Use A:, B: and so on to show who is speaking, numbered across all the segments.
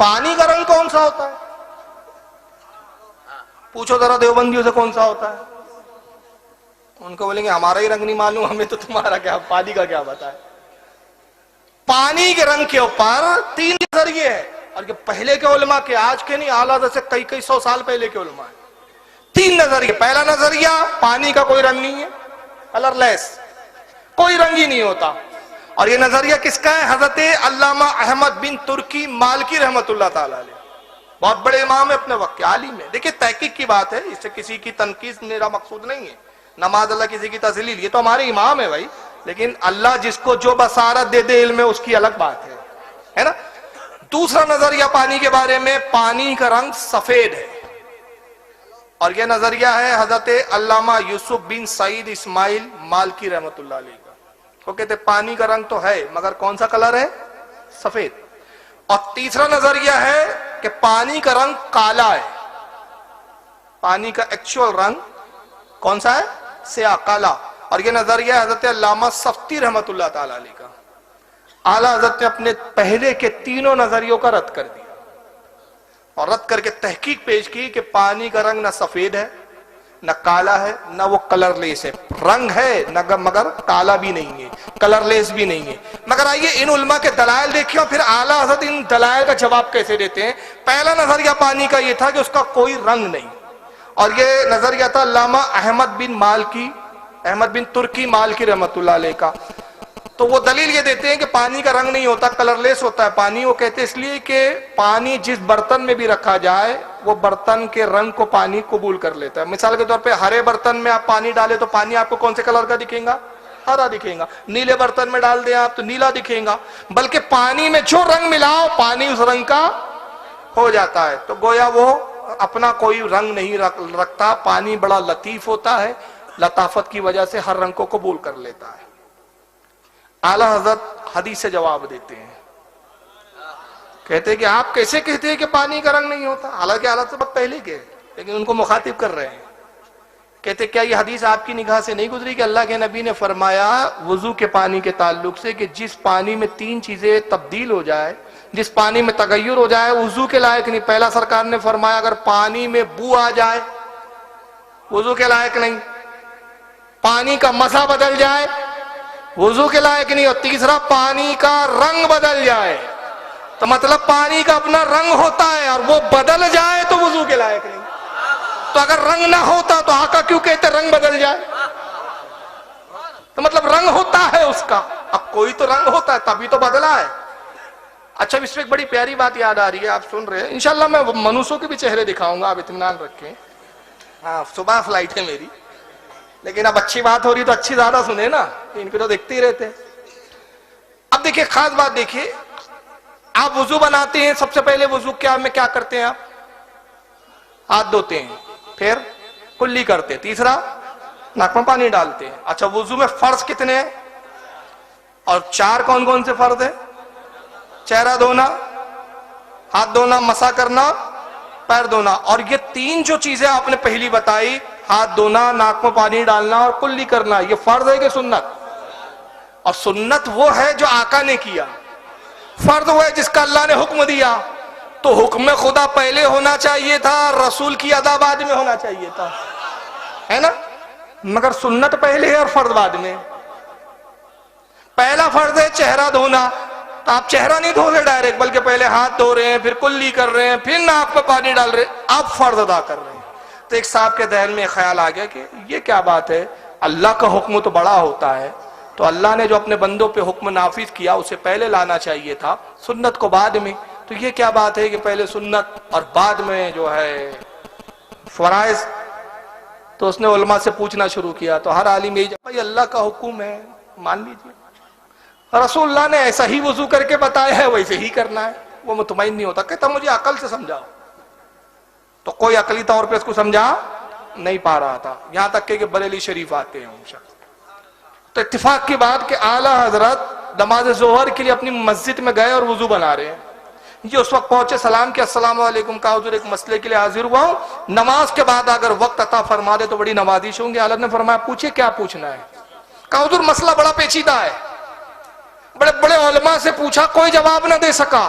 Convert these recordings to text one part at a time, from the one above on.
A: پانی کا رنگ کون سا ہوتا ہے؟ پوچھو ذرا دیوبندیوں سے کون سا ہوتا ہے، ان کو بولیں گے ہمارا ہی رنگ نہیں معلوم، ہمیں تو تمہارا کیا، پانی کا کیا بتا ہے۔ پانی کے رنگ کے اوپر تین نظریے ہیں، اور یہ پہلے کے علماء کے، آج کے نہیں، اعلیٰ سے کئی سو سال پہلے کے علماء ہیں۔ تین نظریے۔ پہلا نظریہ، پانی کا کوئی رنگ نہیں ہے، کلر لیس، کوئی رنگ ہی نہیں ہوتا۔ اور یہ نظریہ کس کا ہے؟ حضرت علامہ احمد بن ترکی مالکی رحمت اللہ تعالی علیہ، بہت بڑے امام ہے اپنے وقت کے، عالم ہے۔ دیکھیں تحقیق کی بات ہے، اس سے کسی کی تنقید میرا مقصود نہیں ہے، نماز اللہ کسی کی تذلیل، یہ تو ہمارے امام ہے بھائی، لیکن اللہ جس کو جو بصارت دے دے علم میں، اس کی الگ بات ہے نا۔ دوسرا نظریہ پانی کے بارے میں، پانی کا رنگ سفید ہے، اور یہ نظریہ ہے حضرت علامہ یوسف بن سعید اسماعیل مالکی رحمت اللہ علیہ کا۔ وہ کہتے پانی کا رنگ تو ہے مگر کون سا کلر ہے؟ سفید۔ اور تیسرا نظریہ ہے کہ پانی کا رنگ کالا ہے، پانی کا ایکچوئل رنگ کون سا ہے؟ سیاہ، کالا۔ اور یہ نظریہ حضرت علامہ سفتی رحمت اللہ تعالی علیہ کا۔ اعلیٰ حضرت نے اپنے پہلے کے تینوں نظریوں کا رد کر دیا، اور رد کر کے تحقیق پیش کی کہ پانی کا رنگ نہ سفید ہے، نہ کالا ہے، نہ وہ کلر لیس ہے، رنگ ہے مگر کالا بھی نہیں ہے، کلر لیس بھی نہیں ہے۔ مگر آئیے ان علماء کے دلائل دیکھیں، اور پھر اعلیٰ حضرت ان دلائل کا جواب کیسے دیتے ہیں۔ پہلا نظریہ پانی کا یہ تھا کہ اس کا کوئی رنگ نہیں، اور یہ نظریہ تھا علامہ احمد بن ترکی مالکی رحمت اللہ علیہ کا۔ تو وہ دلیل یہ دیتے ہیں کہ پانی کا رنگ نہیں ہوتا، کلر لیس ہوتا ہے پانی۔ وہ کہتے ہیں اس لیے کہ پانی جس برتن میں بھی رکھا جائے، وہ برتن کے رنگ کو پانی قبول کر لیتا ہے۔ مثال کے طور پہ ہرے برتن میں آپ پانی ڈالیں تو پانی آپ کو کون سے کلر کا دکھے گا؟ ہرا دکھے گا۔ نیلے برتن میں ڈال دیں آپ تو نیلا دکھے گا۔ بلکہ پانی میں جو رنگ ملاؤ، پانی اس رنگ کا ہو جاتا ہے۔ تو گویا وہ اپنا کوئی رنگ نہیں رکھتا، پانی بڑا لطیف ہوتا ہے، لطافت کی وجہ سے ہر رنگ کو قبول کر لیتا ہے۔ اعلیٰ حضرت حدیث سے جواب دیتے ہیں، کہتے ہیں کہ آپ کیسے کہتے ہیں کہ پانی کا رنگ نہیں ہوتا؟ حالانکہ اعلیٰ سے بہت پہلے کے، لیکن ان کو مخاطب کر رہے ہیں۔ کہتے کیا یہ حدیث آپ کی نگاہ سے نہیں گزری کہ اللہ کے نبی نے فرمایا وضو کے پانی کے تعلق سے کہ جس پانی میں تین چیزیں تبدیل ہو جائے، جس پانی میں تغیر ہو جائے، وضو کے لائق نہیں۔ پہلا سرکار نے فرمایا اگر پانی میں بو آ جائے، وضو کے لائق نہیں۔ پانی کا مزہ بدل جائے، وضو کے لائق نہیں۔ اور تیسرا پانی کا رنگ بدل جائے، تو مطلب پانی کا اپنا رنگ ہوتا ہے اور وہ بدل جائے تو وضو کے لائق نہیں۔ تو اگر رنگ نہ ہوتا تو آقا کیوں کہتے رنگ بدل جائے؟ تو مطلب رنگ ہوتا ہے اس کا، اب کوئی تو رنگ ہوتا ہے تبھی تو بدلا ہے۔ اچھا اس میں ایک بڑی پیاری بات یاد آ رہی ہے، آپ سن رہے ہیں، انشاءاللہ میں منوسوں کے بھی چہرے دکھاؤں گا، آپ اطمینان رکھیں۔ ہاں صبح فلائٹ ہے میری، لیکن اب اچھی بات ہو رہی تو اچھی زیادہ سنیں نا، ان کو تو دیکھتے ہی رہتے ہیں۔ اب دیکھیں خاص بات دیکھیے، آپ وضو بناتے ہیں، سب سے پہلے وضو میں کیا کرتے ہیں؟ آپ ہاتھ دھوتے ہیں، پھر کلی کرتے ہیں، تیسرا ناک میں پانی ڈالتے ہیں۔ اچھا وضو میں فرض کتنے ہیں؟ اور چار کون کون سے فرض ہیں؟ چہرہ دھونا، ہاتھ دھونا، مسح کرنا، پیر دھونا۔ اور یہ تین جو چیزیں آپ نے پہلی بتائی، ہاتھ دھونا، ناک میں پانی ڈالنا اور کلی کرنا، یہ فرض ہے کہ سنت؟ اور سنت وہ ہے جو آقا نے کیا، فرض وہ ہے جس کا اللہ نے حکم دیا۔ تو حکم خدا پہلے ہونا چاہیے تھا، رسول کی ادا بعد میں ہونا چاہیے تھا، ہے نا؟ مگر سنت پہلے ہے اور فرض بعد میں۔ پہلا فرض ہے چہرہ دھونا، تو آپ چہرہ نہیں دھو رہے ڈائریکٹ، بلکہ پہلے ہاتھ دھو رہے ہیں، پھر کلی کر رہے ہیں، پھر ناک پہ پانی ڈال رہے ہیں، آپ فرض ادا کر رہے ہیں۔ تو ایک صاحب کے ذہن میں خیال آ گیا کہ یہ کیا بات ہے، اللہ کا حکم تو بڑا ہوتا ہے، تو اللہ نے جو اپنے بندوں پہ حکم نافذ کیا اسے پہلے لانا چاہیے تھا، سنت کو بعد میں۔ تو یہ کیا بات ہے کہ پہلے سنت اور بعد میں جو ہے فرائض؟ تو اس نے علماء سے پوچھنا شروع کیا، تو ہر عالم یہی بھائی اللہ کا حکم ہے مان لیجیے، رسول اللہ نے ایسا ہی وضو کر کے بتایا ہے ویسے ہی کرنا ہے۔ وہ مطمئن نہیں ہوتا، کہتا مجھے عقل سے سمجھاؤ، تو کوئی عقلی طور پہ اس کو سمجھا نہیں پا رہا تھا، یہاں تک کہ بریلی شریف آتے ہیں ان شخص۔ تو اتفاق کی بات کہ اعلیٰ حضرت نماز ظہر کے لیے اپنی مسجد میں گئے اور وضو بنا رہے ہیں۔ یہ اس وقت پہنچے، سلام کیا، السلام علیکم، کہا حضور ایک مسئلے کے لیے حاضر ہوا ہوں، نماز کے بعد اگر وقت عطا فرما دے تو بڑی نوازش ہوں گے۔ حضرت نے فرمایا پوچھے کیا پوچھنا ہے؟ کہا حضور مسئلہ بڑا پیچیدہ ہے، بڑے بڑے علماء سے پوچھا کوئی جواب نہ دے سکا۔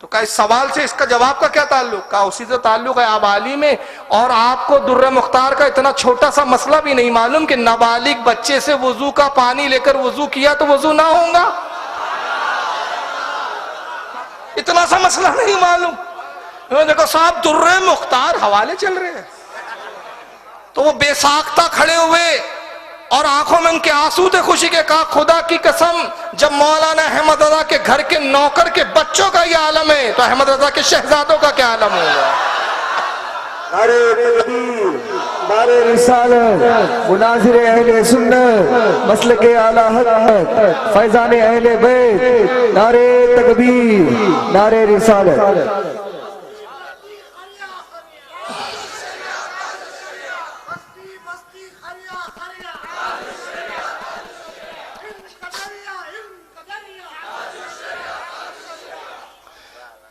A: تو کہا اس سوال سے اس کا جواب کا کیا تعلق؟ کہا اسی سے تعلق ہے، آپ عالم ہیں اور آپ کو در مختار کا اتنا چھوٹا سا مسئلہ بھی نہیں معلوم کہ نابالغ بچے سے وضو کا پانی لے کر وضو کیا تو وضو نہ ہوگا؟ اتنا سا مسئلہ نہیں معلوم؟ دیکھو صاحب در مختار حوالے چل رہے ہیں، تو وہ بے ساختہ کھڑے ہوئے اور آنکھوں میں ان کے آنسو تھے خوشی کے، کہا خدا کی قسم جب مولانا احمد رضا کے گھر کے نوکر کے بچوں کا یہ عالم ہے تو احمد رضا کے شہزادوں کا کیا عالم ہوگا؟
B: نعرہ تکبیر، نعرہ رسالت، مناظر اہل سنت، مسلک اعلی حضرت، فیضان اہل بیت، نعرہ تکبیر، نعرہ رسالت۔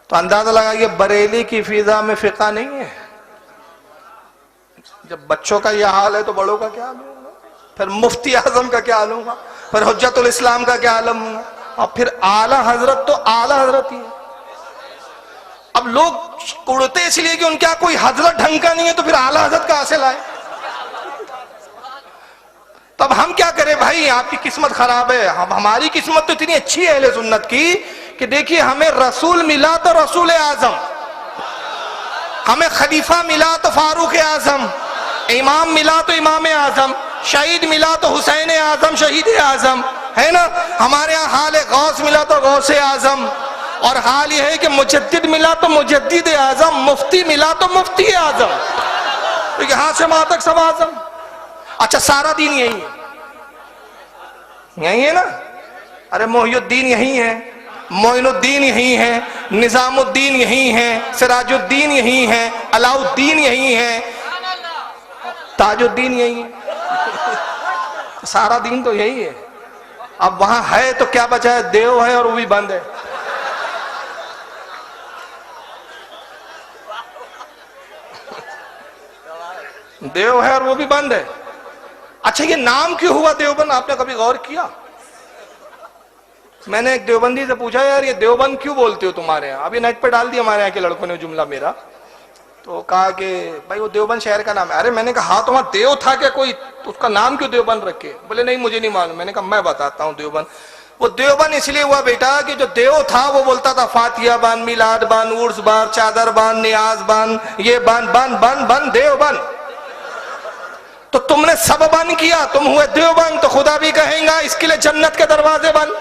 A: تو اندازہ لگا یہ بریلی کی فضا میں فقہ نہیں ہے؟ جب بچوں کا یہ حال ہے تو بڑوں کا کیا حال ہوگا؟ پھر مفتی اعظم کا کیا حال ہوگا؟ پھر حجت الاسلام کا کیا عالم ہوگا؟ اور پھر اعلیٰ حضرت تو اعلیٰ حضرت ہی ہے۔ اب لوگ اڑتے اس لیے کہ ان کا کوئی حضرت ڈھنگ کا نہیں ہے تو پھر اعلیٰ حضرت کا حاصل آئے۔ تب ہم کیا کریں بھائی؟ آپ کی قسمت خراب ہے، ہماری قسمت تو اتنی اچھی ہے اہل سنت کی کہ دیکھیے ہمیں رسول ملا تو رسول اعظم، ہمیں خلیفہ ملا تو فاروق اعظم، امام ملا تو امام اعظم، شہید ملا تو حسین اعظم شہید اعظم، ہے نا؟ ہمارے ہاں حال غوث ملا تو غوث اعظم، اور حال یہ ہے کہ مجدد ملا تو مجدد اعظم، مفتی ملا تو مفتی اعظم، تو یہاں سے وہاں تک سب اعظم۔ اچھا سارا دین یہی ہے، یہی ہے نا؟ ارے محی الدین یہی ہے، معین الدین یہی ہے، نظام الدین یہی ہے، سراج الدین یہی ہے، علاء الدین یہی ہے، تاج الدین یہی ہے، سارا دین تو یہی ہے۔ اب وہاں ہے تو کیا بچا ہے؟ دیو ہے اور وہ بھی بند ہے۔ دیو ہے اور وہ بھی بند ہے۔ اچھا یہ نام کیوں ہوا دیوبند؟ آپ نے کبھی غور کیا؟ میں نے ایک دیوبندی سے پوچھا یار یہ دیوبند کیوں بولتے ہو تمہارے یہاں؟ ابھی نیٹ پہ ڈال دیا ہمارے یہاں کے لڑکوں نے جملہ میرا، تو کہا کہ بھائی وہ دیوبند شہر کا نام ہے۔ ارے میں نے کہا ہاں تو وہاں دیو تھا کیا کوئی؟ اس کا نام کیوں دیوبند رکھے؟ بولے نہیں مجھے نہیں معلوم۔ میں نے کہا میں بتاتا ہوں دیوبند۔ وہ دیوبند اس لیے ہوا بیٹا کہ جو دیو تھا وہ بولتا تھا فاتحہ بان، میلاد بان، عرس بان، چادر بان، نیاز بان، یہ بان بان بان بان دیوبند۔ تو تم نے سب بند کیا، تم ہوئے دیوبند، تو خدا بھی کہیں گا اس کے لیے جنت کے دروازے بند۔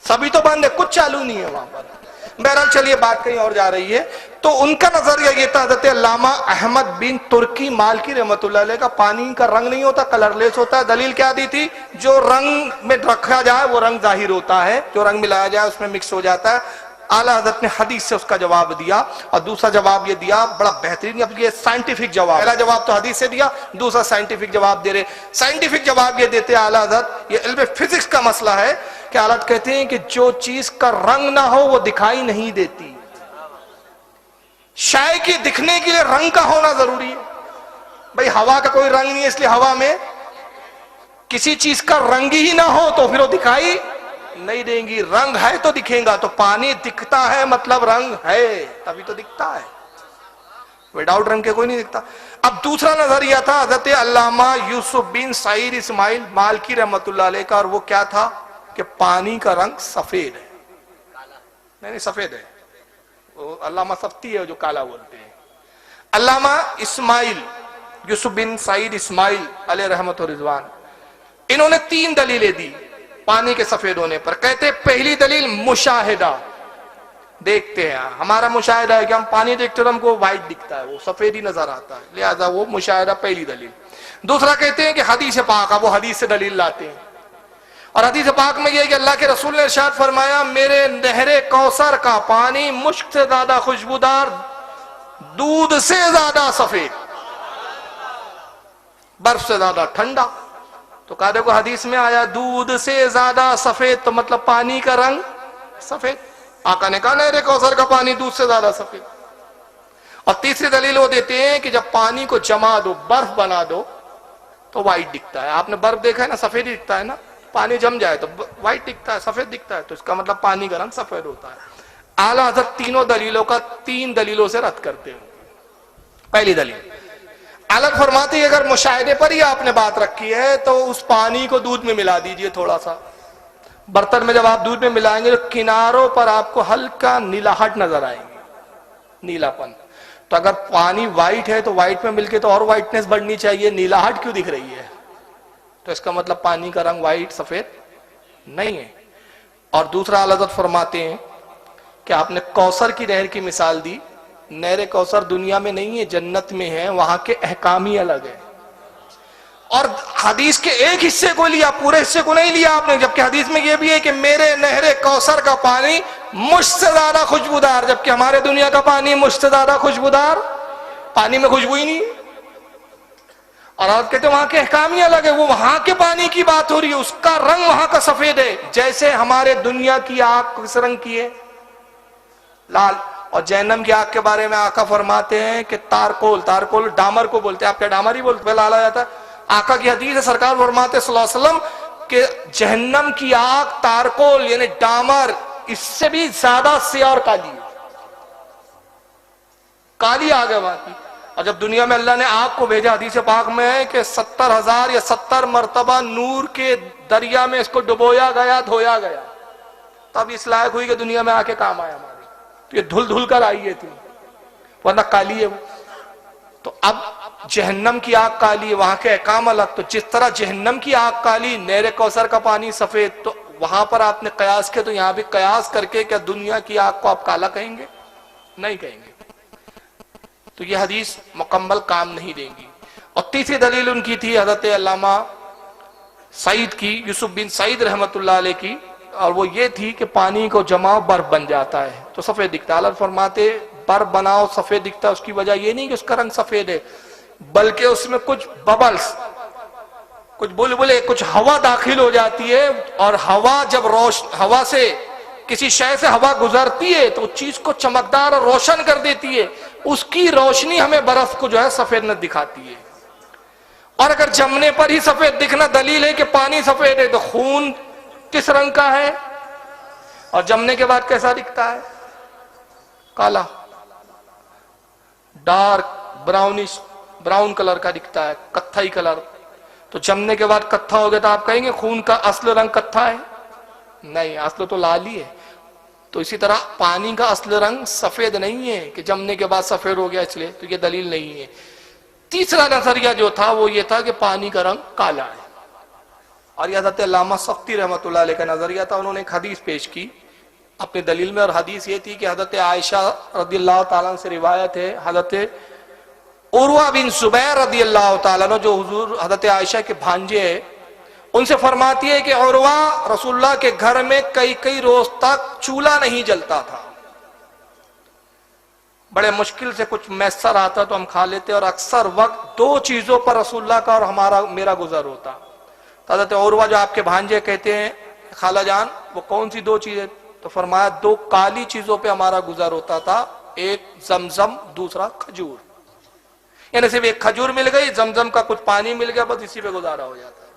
A: سبھی تو بند ہے، کچھ چالو نہیں ہے وہاں پر۔ بہرحال چلیے بات کہیں اور جا رہی ہے۔ تو ان کا نظریہ یہ تھا، حضرت علامہ احمد بن ترکی مالکی رحمۃ اللہ علیہ کا، پانی کا رنگ نہیں ہوتا، کلر لیس ہوتا ہے۔ دلیل کیا دی تھی؟ جو رنگ میں رکھا جائے وہ رنگ ظاہر ہوتا ہے، جو رنگ ملایا جائے اس میں مکس ہو جاتا ہے۔ اعلیٰ حضرت نے حدیث سے اس کا جواب دیا، اور دوسرا جواب یہ دیا بڑا بہترین، اب یہ سائنٹیفک جواب، پہلا جواب تو حدیث سے دیا، دوسرا سائنٹیفک جواب دے رہے۔ سائنٹیفک جواب یہ دیتے اعلیٰ حضرت، یہ علم فزکس کا مسئلہ ہے کہ اعلیٰ حضرت کہتے ہیں کہ جو چیز کا رنگ نہ ہو وہ دکھائی نہیں دیتی۔ شے کی دکھنے کے لیے رنگ کا ہونا ضروری ہے۔ بھئی ہوا کا کوئی رنگ نہیں ہے، اس لیے ہوا میں کسی چیز کا رنگ ہی نہ ہو تو پھر وہ دکھائی نہیں دیں گی۔ رنگ ہے تو دکھیں گا، تو پانی دکھتا ہے مطلب رنگ ہے، تبھی تو دکھتا ہے، ویڈاؤٹ رنگ کے کوئی نہیں دکھتا۔ اب دوسرا نظریہ تھا حضرت علامہ یوسف بن سعید اسماعیل مالکی رحمۃ اللہ علیہ کا، اور وہ کیا تھا کہ پانی کا رنگ سفید ہے، نہیں سفید ہے، وہ علامہ سفتی ہے جو کالا بولتے ہیں۔ علامہ اسماعیل یوسف بن سعید اسماعیل علیہ رحمت و رضوان، انہوں نے 3 دلیلیں دی پانی کے سفید ہونے پر۔ کہتے پہلی دلیل مشاہدہ، دیکھتے ہیں، ہمارا مشاہدہ ہے کہ ہم پانی دیکھتے تو ہم کو وائٹ دکھتا ہے، وہ سفید ہی نظر آتا ہے، لہذا وہ مشاہدہ پہلی دلیل۔ دوسرا کہتے ہیں کہ حدیث پاک، وہ حدیث سے دلیل لاتے ہیں، اور حدیث پاک میں یہ ہے کہ اللہ کے رسول نے ارشاد فرمایا میرے نہر کوثر کا پانی مشک سے زیادہ خوشبودار، دودھ سے زیادہ سفید، برف سے زیادہ ٹھنڈا۔ تو کہا دیکھو حدیث میں آیا دودھ سے زیادہ سفید، تو مطلب پانی کا رنگ سفید۔ آقا نے کہا نہر کوثر کا پانی دودھ سے زیادہ سفید۔ اور تیسری دلیل وہ دیتے ہیں کہ جب پانی کو جما دو، برف بنا دو تو وائٹ دکھتا ہے۔ آپ نے برف دیکھا ہے نا، سفید ہی دکھتا ہے نا، پانی جم جائے تو وائٹ دکھتا ہے، سفید دکھتا ہے، تو اس کا مطلب پانی کا رنگ سفید ہوتا ہے۔ اعلیٰ حضرت تینوں دلیلوں کا 3 دلیلوں سے رد کرتے ہیں۔ پہلی دلیل الگ فرماتی ہے اگر مشاہدے پر ہی آپ نے بات رکھی ہے تو اس پانی کو دودھ میں ملا دیجئے، تھوڑا سا برتن میں جب آپ دودھ میں ملائیں گے تو کناروں پر آپ کو ہلکا نیلاہٹ نظر آئے گی، نیلا پن۔ تو اگر پانی وائٹ ہے تو وائٹ میں مل کے تو اور وائٹنس بڑھنی چاہیے، نیلاہٹ کیوں دکھ رہی ہے؟ تو اس کا مطلب پانی کا رنگ وائٹ سفید نہیں ہے۔ اور دوسرا حضرت فرماتے ہیں کہ آپ نے کوثر کی نہر کی مثال دی، نہر کوثر دنیا میں نہیں ہے، جنت میں ہے، وہاں کے احکام ہی الگ ہے۔ اور حدیث کے ایک حصے کو لیا، پورے حصے کو نہیں لیا آپ نے، جبکہ حدیث میں یہ بھی ہے کہ میرے نہر کوثر کا پانی مجھ سے زیادہ خوشبودار، جبکہ ہمارے دنیا کا پانی مجھ سے زیادہ خوشبودار، پانی میں خوشبو ہی نہیں۔ اور آپ کہتے ہیں وہاں کے احکام ہی الگ ہے، وہ وہاں کے پانی کی بات ہو رہی ہے، اس کا رنگ وہاں کا سفید ہے، جیسے ہمارے دنیا کی آگ کس رنگ کی ہے؟ لال۔ اور جہنم کی آگ کے بارے میں آقا فرماتے ہیں کہ تارکول ڈامر کو بولتے ہیں، آپ کیا ڈامر ہی بولتے ہیں، لالا جاتا ہے۔ آقا کی حدیث ہے، سرکار فرماتے ہیں صلی اللہ علیہ وسلم کہ جہنم کی آگ تارکول یعنی ڈامر اس سے بھی زیادہ سیاہ اور کالی آگ ہے وہاں کی۔ اور جب دنیا میں اللہ نے آگ کو بھیجا، حدیث پاک میں ہے کہ 70,000 یا 70 مرتبہ نور کے دریا میں اس کو ڈبویا گیا، دھویا گیا، تب اس لائق ہوئی کہ دنیا میں آ کے کام آیا ہماری۔ تو یہ دھل دھل کر آئی ہے تھی، ورنہ کالی ہے وہ۔ تو اب جہنم کی آگ کالی ہے، وہاں کے احکام الگ۔ تو جس طرح جہنم کی آگ کالی، نہر کوثر کا پانی سفید، تو وہاں پر آپ نے قیاس کیا، تو یہاں بھی قیاس کر کے کیا دنیا کی آگ کو آپ کالا کہیں گے؟ نہیں کہیں گے۔ تو یہ حدیث مکمل کام نہیں دیں گی۔ اور تیسری دلیل ان کی تھی حضرت علامہ سعید کی، یوسف بن سعید رحمت اللہ علیہ کی، اور وہ یہ تھی کہ پانی کو جماؤ برف بن جاتا ہے تو سفید دکھتا ہے۔ اللہ فرماتے برف بناؤ سفید دکھتا ہے، اس کی وجہ یہ نہیں کہ اس کا رنگ سفید ہے، بلکہ اس میں کچھ ببلز، کچھ بلبلے، کچھ ہوا داخل ہو جاتی ہے، اور ہوا جب ہوا سے کسی شے سے ہوا گزرتی ہے تو اس چیز کو چمکدار اور روشن کر دیتی ہے، اس کی روشنی ہمیں برف کو جو ہے سفید نہ دکھاتی ہے۔ اور اگر جمنے پر ہی سفید دکھنا دلیل ہے کہ پانی سفید ہے، تو خون کس رنگ کا ہے اور جمنے کے بعد کیسا دکھتا ہے؟ کالا، ڈارک براؤنش، براؤن کلر کا دکھتا ہے، کتھائی کلر۔ تو جمنے کے بعد کتھا ہو گیا تو آپ کہیں گے خون کا اصل رنگ کتھا ہے؟ نہیں، اصل تو لال ہی ہے۔ تو اسی طرح پانی کا اصل رنگ سفید نہیں ہے کہ جمنے کے بعد سفید ہو گیا اس لیے، تو یہ دلیل نہیں ہے۔ تیسرا نظریہ جو تھا وہ یہ تھا کہ پانی کا رنگ کالا ہے، اور یہ حضرت علامہ سختی رحمۃ اللہ علیہ کا نظریہ تھا۔ انہوں نے ایک حدیث پیش کی اپنی دلیل میں، اور حدیث یہ تھی کہ حضرت عائشہ رضی اللہ تعالیٰ عنہ سے روایت ہے، حضرت عروہ بن زبیر رضی اللہ تعالیٰ عنہ جو حضور حضرت عائشہ کے بھانجے ہیں، ان سے فرماتی ہے کہ عروہ رسول اللہ کے گھر میں کئی روز تک چولہا نہیں جلتا تھا، بڑے مشکل سے کچھ میسر آتا تو ہم کھا لیتے، اور اکثر وقت 2 چیزوں پر رسول اللہ کا اور میرا گزر ہوتا۔ حضرت عروہ جو آپ کے بھانجے کہتے ہیں خالہ جان وہ کون سی 2 چیزیں؟ تو فرمایا 2 کالی چیزوں پہ ہمارا گزر ہوتا تھا، ایک زمزم، دوسرا کھجور، یعنی صرف ایک کھجور مل گئی، زمزم کا کچھ پانی مل گیا، بس اسی پہ گزارا ہو جاتا ہے۔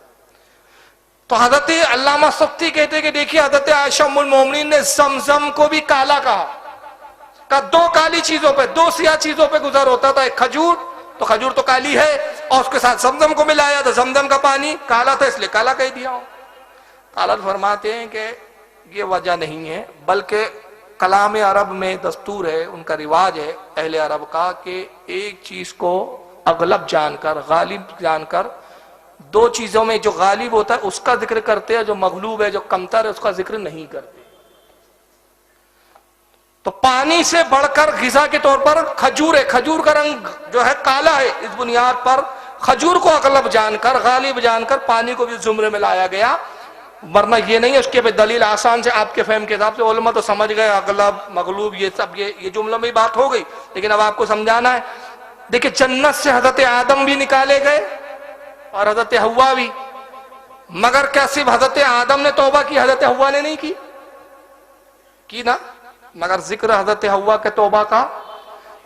A: تو حضرت علامہ سختی کہتے ہیں کہ دیکھیے حضرت عائشہ ام المومنین نے زمزم کو بھی کالا کہا، 2 کالی چیزوں پہ، 2 سیاہ چیزوں پہ گزر ہوتا تھا، ایک کھجور، تو کھجور تو کالی ہے، اور اس کے ساتھ زمزم کو ملایا تو زمزم کا پانی کالا تھا، اس لیے کالا کہہ دیا ہوں۔ حضرت فرماتے ہیں کہ یہ وجہ نہیں ہے، بلکہ کلام عرب میں دستور ہے، ان کا رواج ہے اہل عرب کا کہ ایک چیز کو اغلب جان کر، غالب جان کر، 2 چیزوں میں جو غالب ہوتا ہے اس کا ذکر کرتے ہیں، جو مغلوب ہے، جو کمتر ہے، اس کا ذکر نہیں کرتے۔ تو پانی سے بڑھ کر غذا کے طور پر کھجور ہے، کھجور کا رنگ جو ہے کالا ہے، اس بنیاد پر کھجور کو اغلب جان کر، غالب جان کر پانی کو بھی زمرے میں لایا گیا، ورنہ یہ نہیں ہے اس کے پہ دلیل آسان سے آپ کے فہم کے حساب سے علماء تو سمجھ گئے اغلب مغلوب یہ سب، یہ جملوں میں بات ہو گئی، لیکن اب آپ کو سمجھانا ہے۔ دیکھیں جنت سے حضرت آدم بھی نکالے گئے اور حضرت حوا بھی، مگر کیا صرف حضرت آدم نے توبہ کی، حضرت حوا نے نہیں کی نا، مگر ذکر حضرت حوا کے توبہ کا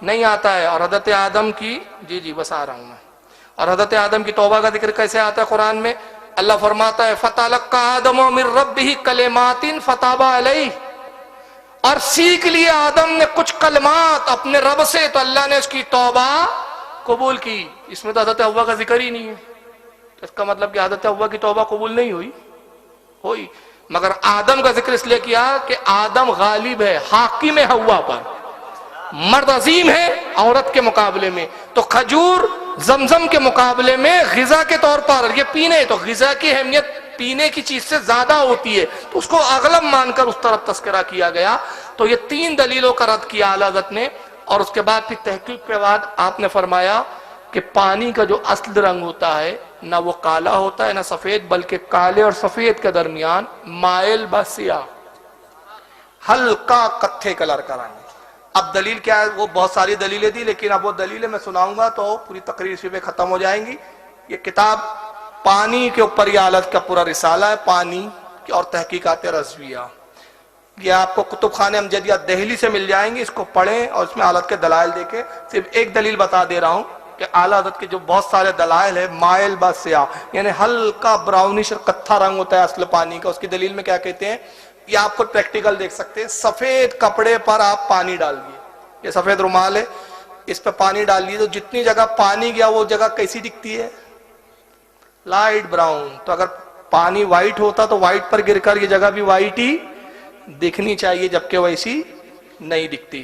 A: نہیں آتا ہے، اور حضرت آدم کی، جی بس آ رہا ہوں میں، اور حضرت آدم کی توبہ کا ذکر کیسے آتا ہے قرآن میں؟ اللہ فرماتا ہے فتلقى آدم من ربه کلمات فتاب علیہ، اور سیکھ لیا آدم نے کچھ کلمات اپنے رب سے تو اللہ نے اس کی توبہ قبول کی۔ اس میں تو حضرت حوا کا ذکر ہی نہیں ہے، اس کا مطلب کہ حضرت حوا کی توبہ قبول نہیں ہوئی، مگر آدم کا ذکر اس لیے کیا کہ آدم غالب ہے، حاکم ہے حوا پر، مرد عظیم ہے عورت کے مقابلے میں۔ تو کھجور زمزم کے مقابلے میں غذا کے طور پر یہ پینے، تو غذا کی اہمیت پینے کی چیز سے زیادہ ہوتی ہے، تو اس کو اغلب مان کر اس طرف تذکرہ کیا گیا۔ تو یہ 3 دلیلوں کا رد کیا اعلیٰ حضرت نے، اور اس کے بعد پھر تحقیق کے بعد آپ نے فرمایا کہ پانی کا جو اصل رنگ ہوتا ہے نہ وہ کالا ہوتا ہے نہ سفید، بلکہ کالے اور سفید کے درمیان مائل بسیاہ ہلکا کتھے کلر کا رنگ۔ اب دلیل کیا ہے؟ وہ بہت ساری دلیلیں دی، لیکن اب وہ دلیلیں میں سناؤں گا تو پوری تقریر اسی پہ ختم ہو جائیں گی۔ یہ کتاب پانی کے اوپر یہ حالت کا پورا رسالہ ہے، پانی کی اور تحقیقات رضویہ، یہ آپ کو کتب خانہ امجدیہ دہلی سے مل جائیں گی، اس کو پڑھیں اور اس میں حالت کے دلائل دیکھیں۔ صرف ایک دلیل بتا دے رہا ہوں کہ اعلیٰ حضرت کے جو بہت سارے دلائل ہیں، مائل با سیاہ یعنی ہلکا براؤنش اور کتھا رنگ ہوتا ہے اصل پانی کا، اس کی دلیل میں کیا کہتے ہیں؟ یہ آپ کو پریکٹیکل دیکھ سکتے ہیں۔ سفید کپڑے پر آپ پانی ڈال دیے، یہ سفید رومال ہے، اس پہ پانی ڈال دیے تو جتنی جگہ پانی گیا وہ جگہ کیسی دکھتی ہے؟ Light brown. تو اگر پانی وائٹ ہوتا تو وائٹ پر گر کر یہ جگہ بھی وائٹ ہی دکھنی چاہیے، جبکہ ویسی نہیں دکھتی۔